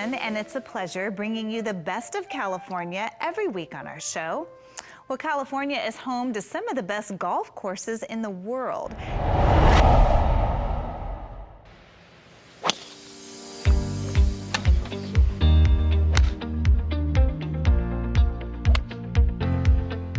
Dawson, and it's a pleasure bringing you the best of California every week on our show. Well, California is home to some of the best golf courses in the world.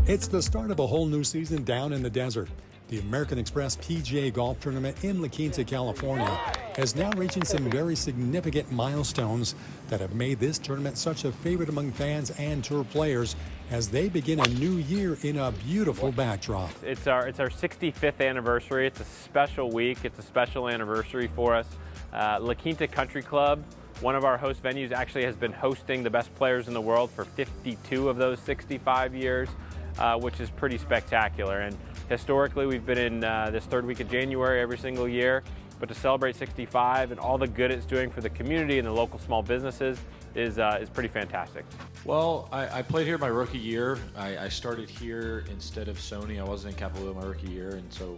It's the start of a whole new season down in the desert. The American Express PGA Golf Tournament in La Quinta, California, is now reaching some very significant milestones that have made this tournament such a favorite among fans and tour players as they begin a new year in a beautiful backdrop. It's our 65th anniversary. It's a special week. It's a special anniversary for us. La Quinta Country Club, one of our host venues, actually has been hosting the best players in the world for 52 of those 65 years, which is pretty spectacular. And historically, we've been in this third week of January every single year, but to celebrate 65 and all the good it's doing for the community and the local small businesses is pretty fantastic. Well, I played here my rookie year. I started here instead of Sony. I wasn't in Capitol my rookie year, and so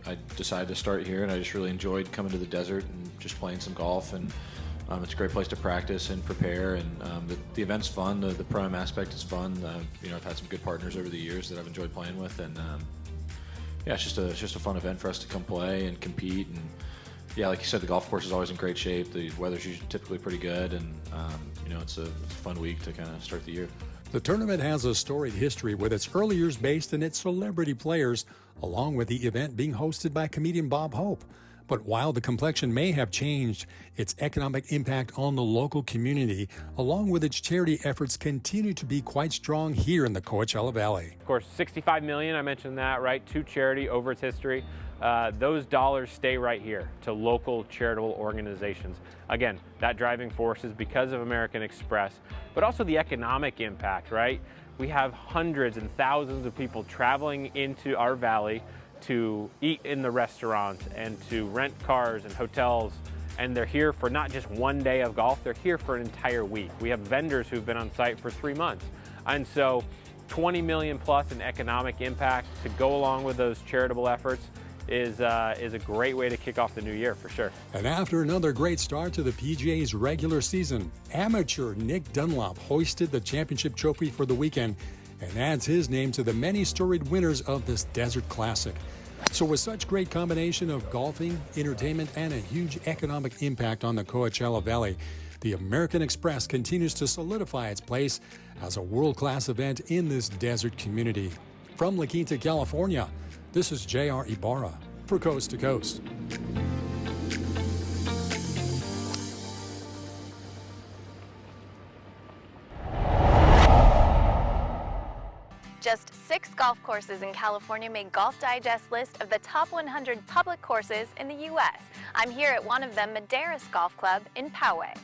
I decided to start here, and I just really enjoyed coming to the desert and just playing some golf. And it's a great place to practice and prepare, and the event's fun. The pro-am aspect is fun. I've had some good partners over the years that I've enjoyed playing with, and yeah, it's just a fun event for us to come play and compete. And yeah, like you said, the golf course is always in great shape. The weather's usually typically pretty good, and it's a fun week to kind of start the year. The tournament has a storied history with its early years based in its celebrity players, along with the event being hosted by comedian Bob Hope. But while the complexion may have changed, its economic impact on the local community, along with its charity efforts, continue to be quite strong here in the Coachella Valley. Of course, $65 million, I mentioned that, right, to charity over its history. Those dollars stay right here to local charitable organizations. Again, that driving force is because of American Express, but also the economic impact, right? We have hundreds and thousands of people traveling into our valley to eat in the restaurants and to rent cars and hotels, and they're here for not just one day of golf, they're here for an entire week. We have vendors who've been on site for 3 months, and so 20 million plus in economic impact to go along with those charitable efforts is a great way to kick off the new year for sure. And after another great start to the PGA's regular season, amateur Nick Dunlop hoisted the championship trophy for the weekend and adds his name to the many storied winners of this desert classic. So with such great combination of golfing, entertainment, and a huge economic impact on the Coachella Valley, the American Express continues to solidify its place as a world-class event in this desert community. From La Quinta, California, this is J.R. Ibarra for Coast to Coast. Just 6 golf courses in California made Golf Digest's list of the top 100 public courses in the U.S. I'm here at one of them, Madeiras Golf Club in Poway.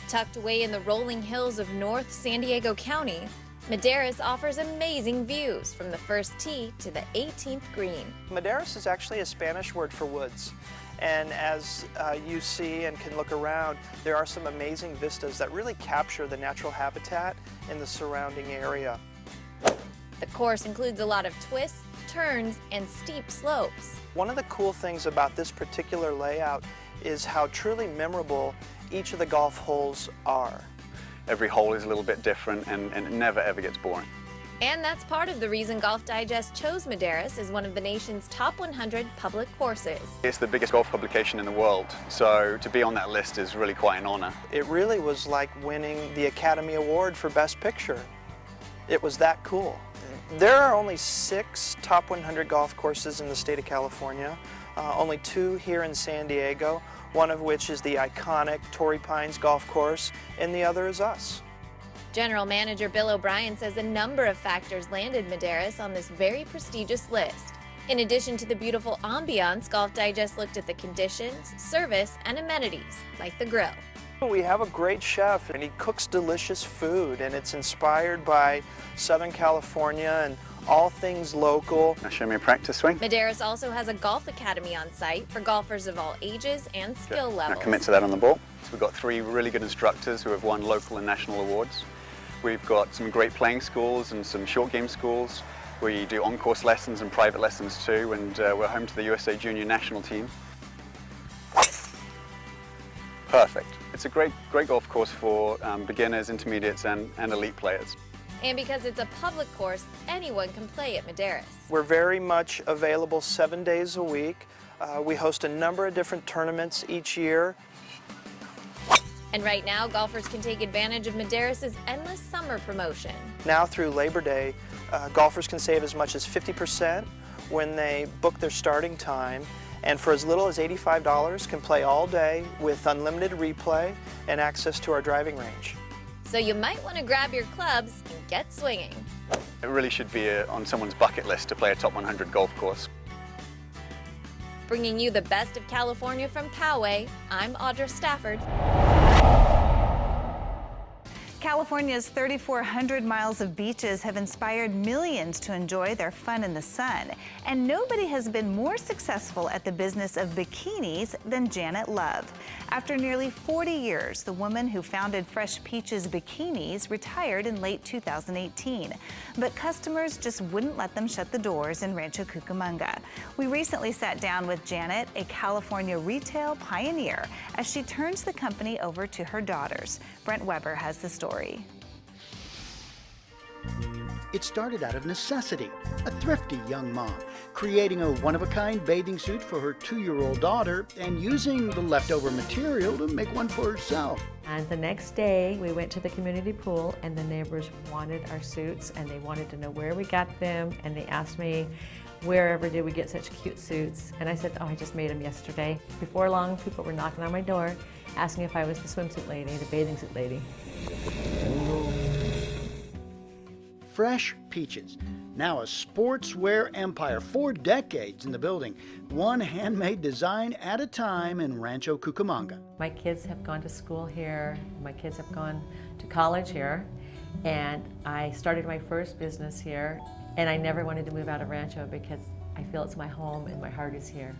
Tucked away in the rolling hills of North San Diego County, Madeiras offers amazing views from the first tee to the 18th green. Madeiras is actually a Spanish word for woods. And as you see and can look around, there are some amazing vistas that really capture the natural habitat in the surrounding area. The course includes a lot of twists, turns, and steep slopes. One of the cool things about this particular layout is how truly memorable each of the golf holes are. Every hole is a little bit different, and it never ever gets boring. And that's part of the reason Golf Digest chose Madeiras as one of the nation's top 100 public courses. It's the biggest golf publication in the world, so to be on that list is really quite an honor. It really was like winning the Academy Award for Best Picture. It was that cool. There are only 6 top 100 golf courses in the state of California, only 2 here in San Diego, one of which is the iconic Torrey Pines Golf Course, and the other is us. General Manager Bill O'Brien says a number of factors landed Madeiras on this very prestigious list. In addition to the beautiful ambiance, Golf Digest looked at the conditions, service, and amenities, like the grill. We have a great chef, and he cooks delicious food, and it's inspired by Southern California and all things local. Now show me a practice swing. Madeiras also has a golf academy on site for golfers of all ages and skill levels. Now commit to that on the ball. So we've got 3 really good instructors who have won local and national awards. We've got some great playing schools and some short game schools. We do on-course lessons and private lessons too, and we're home to the USA Junior National Team. Perfect. It's a great golf course for beginners, intermediates, and elite players. And because it's a public course, anyone can play at Madeiras. We're very much available 7 days a week. We host a number of different tournaments each year. And right now, golfers can take advantage of Madeiras' endless summer promotion. Now through Labor Day, golfers can save as much as 50% when they book their starting time, and for as little as $85 can play all day with unlimited replay and access to our driving range. So you might want to grab your clubs and get swinging. It really should be on someone's bucket list to play a top 100 golf course. Bringing you the best of California from Poway, I'm Audra Stafford. California's 3,400 miles of beaches have inspired millions to enjoy their fun in the sun. And nobody has been more successful at the business of bikinis than Janet Love. After nearly 40 years, the woman who founded Fresh Peaches Bikinis retired in late 2018. But customers just wouldn't let them shut the doors in Rancho Cucamonga. We recently sat down with Janet, a California retail pioneer, as she turns the company over to her daughters. Brent Weber has the story. It started out of necessity. A thrifty young mom creating a one-of-a-kind bathing suit for her 2-year-old daughter and using the leftover material to make one for herself. And the next day, we went to the community pool, and the neighbors wanted our suits, and they wanted to know where we got them, and they asked me, wherever did we get such cute suits? And I said, oh, I just made them yesterday. Before long, people were knocking on my door, asking if I was the swimsuit lady, the bathing suit lady. Fresh Peaches, now a sportswear empire, 4 decades in the building, one handmade design at a time in Rancho Cucamonga. My kids have gone to school here, my kids have gone to college here, and I started my first business here, and I never wanted to move out of Rancho because I feel it's my home and my heart is here.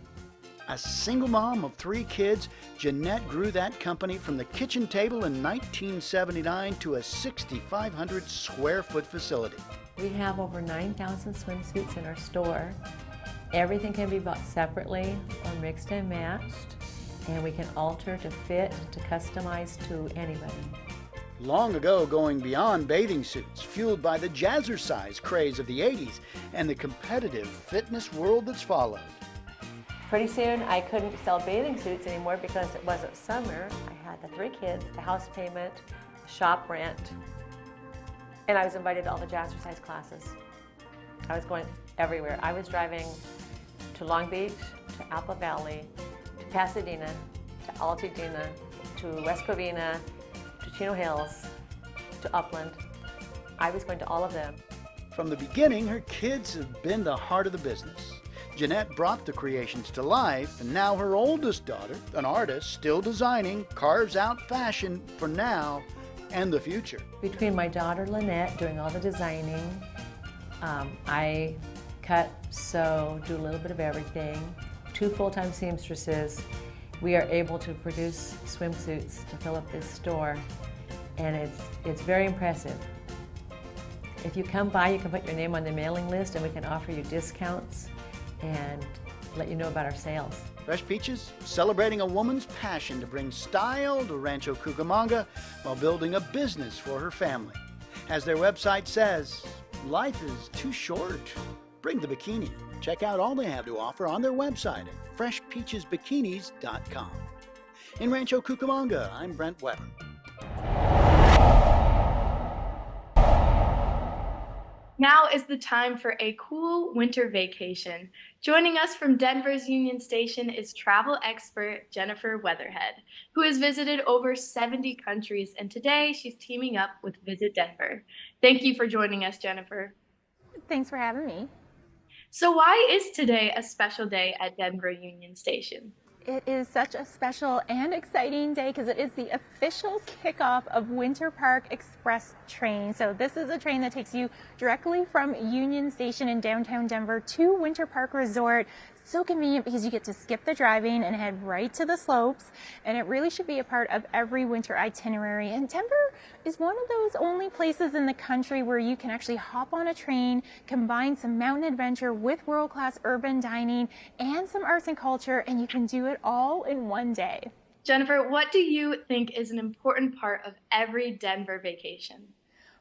A single mom of 3 kids, Jeanette grew that company from the kitchen table in 1979 to a 6,500 square foot facility. We have over 9,000 swimsuits in our store. Everything can be bought separately or mixed and matched, and we can alter to fit, to customize to anybody. Long ago, going beyond bathing suits, fueled by the jazzercise craze of the 80s and the competitive fitness world that's followed. Pretty soon I couldn't sell bathing suits anymore because it wasn't summer. I had the 3 kids, the house payment, the shop rent, and I was invited to all the jazzercise classes. I was going everywhere. I was driving to Long Beach, to Apple Valley, to Pasadena, to Altadena, to West Covina, to Chino Hills, to Upland. I was going to all of them. From the beginning, her kids have been the heart of the business. Jeanette brought the creations to life, and now her oldest daughter, an artist still designing, carves out fashion for now and the future. Between my daughter Lynette doing all the designing, I cut, sew, do a little bit of everything. 2 full-time seamstresses. We are able to produce swimsuits to fill up this store, and it's very impressive. If you come by, you can put your name on the mailing list, and we can offer you discounts and let you know about our sales. Fresh Peaches, celebrating a woman's passion to bring style to Rancho Cucamonga while building a business for her family. As their website says, life is too short. Bring the bikini. Check out all they have to offer on their website at freshpeachesbikinis.com. In Rancho Cucamonga, I'm Brent Weber. Now is the time for a cool winter vacation. Joining us from Denver's Union Station is travel expert Jennifer Weatherhead, who has visited over 70 countries, and today she's teaming up with Visit Denver. Thank you for joining us, Jennifer. Thanks for having me. So why is today a special day at Denver Union Station? It is such a special and exciting day because it is the official kickoff of Winter Park Express train. So this is a train that takes you directly from Union Station in downtown Denver to Winter Park Resort. So convenient because you get to skip the driving and head right to the slopes, and it really should be a part of every winter itinerary. And Denver is one of those only places in the country where you can actually hop on a train, combine some mountain adventure with world-class urban dining and some arts and culture, and you can do it all in one day. Jennifer, what do you think is an important part of every Denver vacation?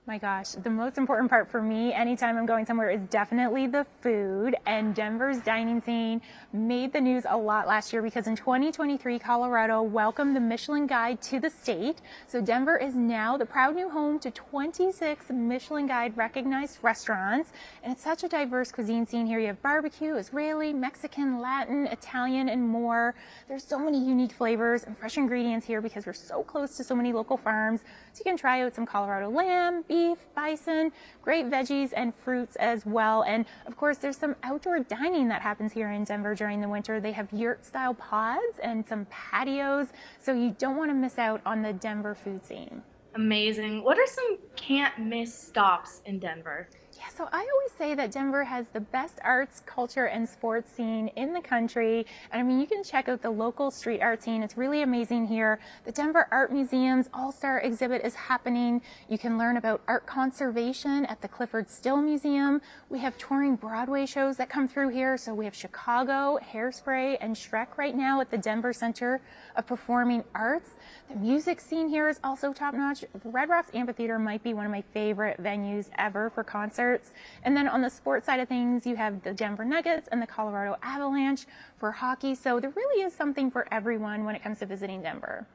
My gosh, the most important part for me anytime I'm going somewhere is definitely the food, and Denver's dining scene made the news a lot last year because in 2023, Colorado welcomed the Michelin Guide to the state. So Denver is now the proud new home to 26 Michelin Guide recognized restaurants, and it's such a diverse cuisine scene here. You have barbecue, Israeli, Mexican, Latin, Italian, and more. There's so many unique flavors and fresh ingredients here because we're so close to so many local farms. So you can try out some Colorado lamb, beef, bison, great veggies and fruits as well. And of course, there's some outdoor dining that happens here in Denver during the winter. They have yurt style pods and some patios. So you don't want to miss out on the Denver food scene. Amazing. What are some can't miss stops in Denver? Yeah, so I always say that Denver has the best arts, culture, and sports scene in the country. And I mean, you can check out the local street art scene. It's really amazing here. The Denver Art Museum's All-Star exhibit is happening. You can learn about art conservation at the Clifford Still Museum. We have touring Broadway shows that come through here. So we have Chicago, Hairspray, and Shrek right now at the Denver Center of Performing Arts. The music scene here is also top-notch. The Red Rocks Amphitheater might be one of my favorite venues ever for concerts. And then on the sports side of things, you have the Denver Nuggets and the Colorado Avalanche for hockey. So there really is something for everyone when it comes to visiting Denver.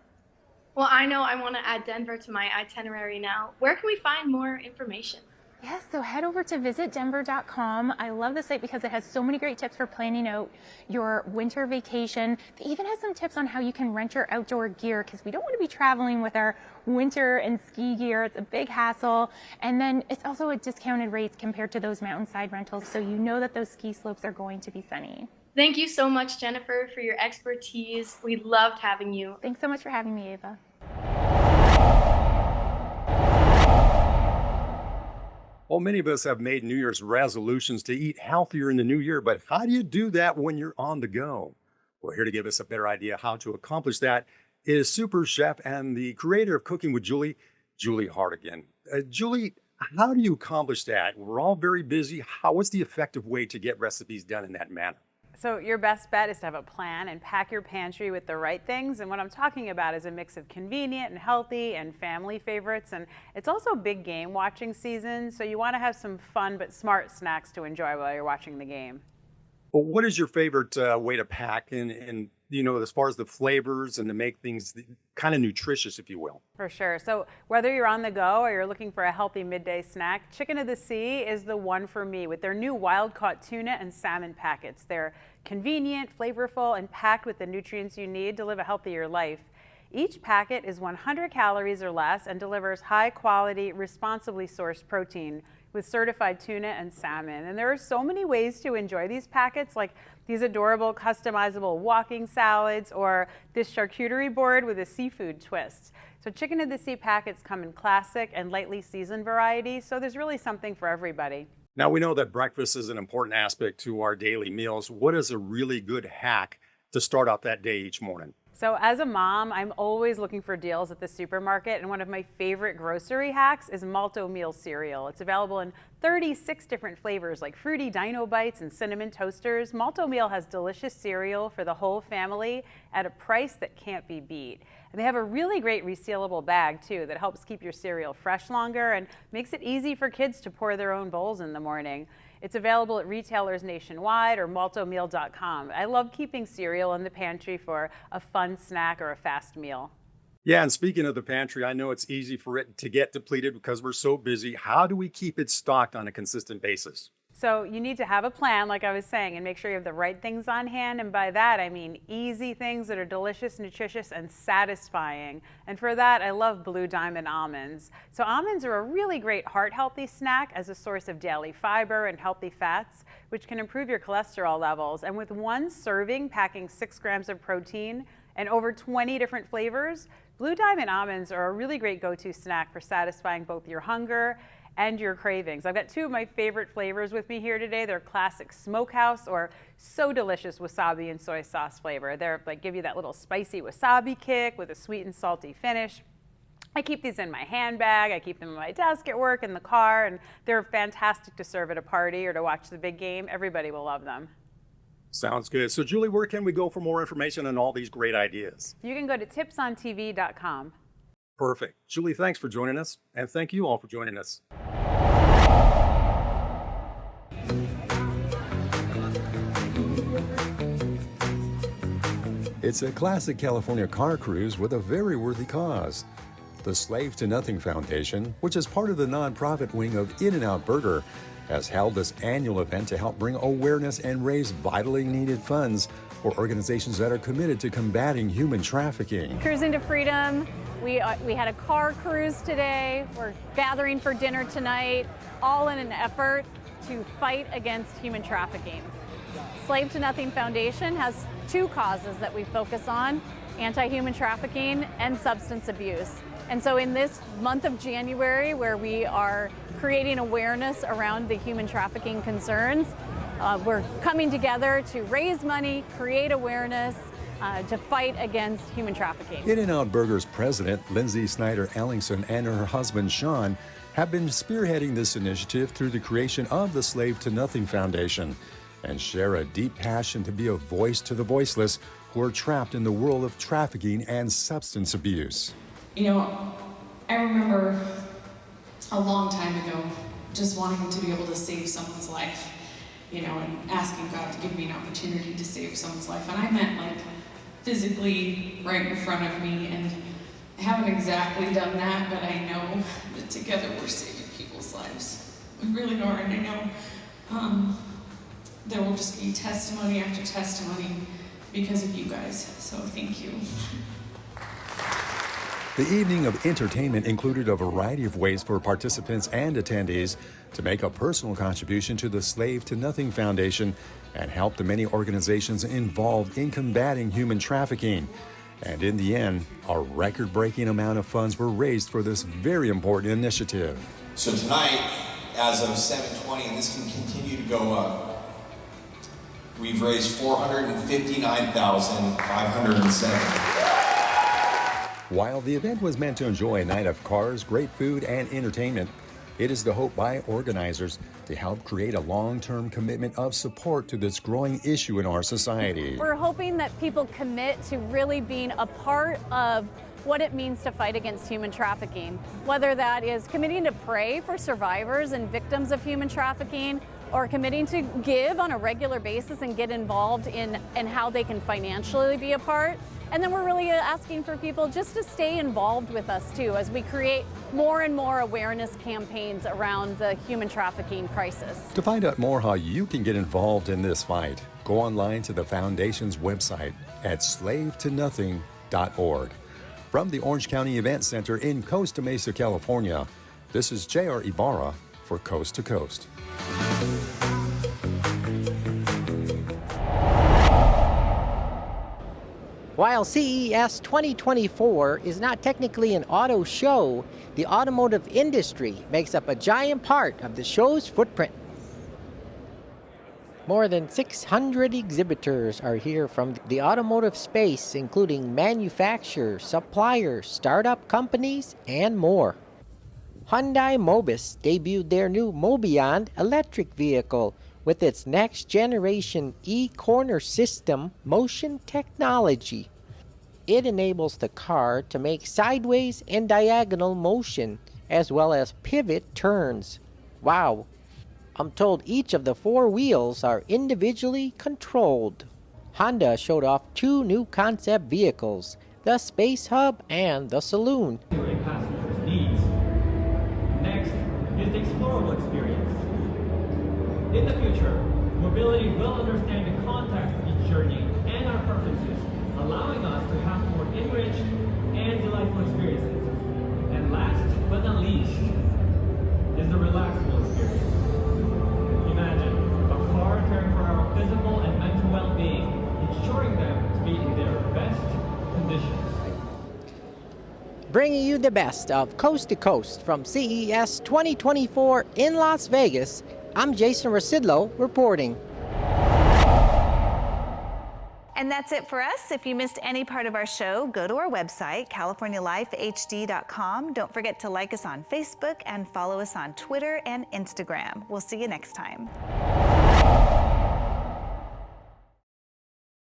Well, I know I want to add Denver to my itinerary now. Where can we find more information? Yes, so head over to visitdenver.com. I love the site because it has so many great tips for planning out your winter vacation. They even have some tips on how you can rent your outdoor gear because we don't want to be traveling with our winter and ski gear. It's a big hassle. And then it's also at discounted rates compared to those mountainside rentals, so you know that those ski slopes are going to be sunny. Thank you so much, Jennifer, for your expertise. We loved having you. Thanks so much for having me, Ava. Well, many of us have made New Year's resolutions to eat healthier in the new year, but how do you do that when you're on the go? Well, here to give us a better idea how to accomplish that is super chef and the creator of Cooking with Julie, Julie Hartigan. Julie, how do you accomplish that? We're all very busy. What's the effective way to get recipes done in that manner? So your best bet is to have a plan and pack your pantry with the right things. And what I'm talking about is a mix of convenient and healthy and family favorites. And it's also big game watching season. So you want to have some fun but smart snacks to enjoy while you're watching the game. Well, what is your favorite way to pack and as far as the flavors and to make things kind of nutritious, if you will? For sure. So whether you're on the go or you're looking for a healthy midday snack, Chicken of the Sea is the one for me with their new wild-caught tuna and salmon packets. They're convenient, flavorful, and packed with the nutrients you need to live a healthier life. Each packet is 100 calories or less and delivers high-quality, responsibly sourced protein with certified tuna and salmon. And there are so many ways to enjoy these packets, like these adorable customizable walking salads or this charcuterie board with a seafood twist. So Chicken of the Sea packets come in classic and lightly seasoned varieties, so there's really something for everybody. Now, we know that breakfast is an important aspect to our daily meals. What is a really good hack to start out that day each morning? So as a mom, I'm always looking for deals at the supermarket, and one of my favorite grocery hacks is Malto Meal cereal. It's available in 36 different flavors like fruity dino bites and cinnamon toasters. Malto Meal has delicious cereal for the whole family at a price that can't be beat. And they have a really great resealable bag too that helps keep your cereal fresh longer and makes it easy for kids to pour their own bowls in the morning. It's available at retailers nationwide or maltomeal.com. I love keeping cereal in the pantry for a fun snack or a fast meal. Yeah, and speaking of the pantry, I know it's easy for it to get depleted because we're so busy. How do we keep it stocked on a consistent basis? So you need to have a plan, like I was saying, and make sure you have the right things on hand. And by that, I mean easy things that are delicious, nutritious, and satisfying. And for that, I love Blue Diamond almonds. So almonds are a really great heart-healthy snack as a source of daily fiber and healthy fats, which can improve your cholesterol levels. And with one serving packing 6 grams of protein and over 20 different flavors, Blue Diamond almonds are a really great go-to snack for satisfying both your hunger and your cravings. I've got 2 of my favorite flavors with me here today. They're classic smokehouse or so delicious wasabi and soy sauce flavor. They're like give you that little spicy wasabi kick with a sweet and salty finish. I keep these in my handbag. I keep them on my desk at work, in the car, and they're fantastic to serve at a party or to watch the big game. Everybody will love them. Sounds good. So, Julie, where can we go for more information on all these great ideas? You can go to tipsontv.com. Perfect. Julie, thanks for joining us, and thank you all for joining us. It's a classic California car cruise with a very worthy cause. The Slave to Nothing Foundation, which is part of the nonprofit wing of In-N-Out Burger, has held this annual event to help bring awareness and raise vitally needed funds for organizations that are committed to combating human trafficking. Cruising to Freedom. We had a car cruise today. We're gathering for dinner tonight, all in an effort to fight against human trafficking. Slave to Nothing Foundation has two causes that we focus on: anti-human trafficking and substance abuse. And so in this month of January, where we are creating awareness around the human trafficking concerns, we're coming together to raise money, create awareness, to fight against human trafficking. In-N-Out Burger's president, Lindsay Snyder Ellingson, and her husband, Sean, have been spearheading this initiative through the creation of the Slave to Nothing Foundation, and share a deep passion to be a voice to the voiceless who are trapped in the world of trafficking and substance abuse. You know, I remember a long time ago just wanting to be able to save someone's life, you know, and asking God to give me an opportunity to save someone's life. And I meant like physically right in front of me, and I haven't exactly done that, but I know that together we're saving people's lives. We really are, and I know there will just be testimony after testimony because of you guys, so thank you. The evening of entertainment included a variety of ways for participants and attendees to make a personal contribution to the Slave to Nothing Foundation and help the many organizations involved in combating human trafficking. And in the end, a record-breaking amount of funds were raised for this very important initiative. So tonight, as of 7:20, and this can continue to go up, we've raised $459,507. While the event was meant to enjoy a night of cars, great food, and entertainment, it is the hope by organizers to help create a long-term commitment of support to this growing issue in our society. We're hoping that people commit to really being a part of what it means to fight against human trafficking, whether that is committing to pray for survivors and victims of human trafficking, or committing to give on a regular basis and get involved in how they can financially be a part. And then we're really asking for people just to stay involved with us too as we create more and more awareness campaigns around the human trafficking crisis. To find out more how you can get involved in this fight, go online to the Foundation's website at slavetonothing.org. From the Orange County Event Center in Costa Mesa, California, this is J.R. Ibarra for Coast to Coast. While CES 2024 is not technically an auto show, the automotive industry makes up a giant part of the show's footprint. More than 600 exhibitors are here from the automotive space, including manufacturers, suppliers, startup companies, and more. Hyundai Mobis debuted their new Mobeyond electric vehicle with its next-generation e-corner system motion technology. It enables the car to make sideways and diagonal motion, as well as pivot turns. Wow! I'm told each of the four wheels are individually controlled. Honda showed off two new concept vehicles, the Space Hub and the Saloon. Passengers' needs. Next is the explorable experience. In the future, mobility will understand the context of each journey and our preferences, allowing us to have more enriched and delightful experiences. And last but not least is the relaxable experience. Imagine a car caring for our physical and mental well-being, ensuring them to be in their best conditions. Bringing you the best of Coast to Coast from CES 2024 in Las Vegas, I'm Jason Rasidlo reporting. And that's it for us. If you missed any part of our show, go to our website, californialifehd.com. Don't forget to like us on Facebook and follow us on Twitter and Instagram. We'll see you next time.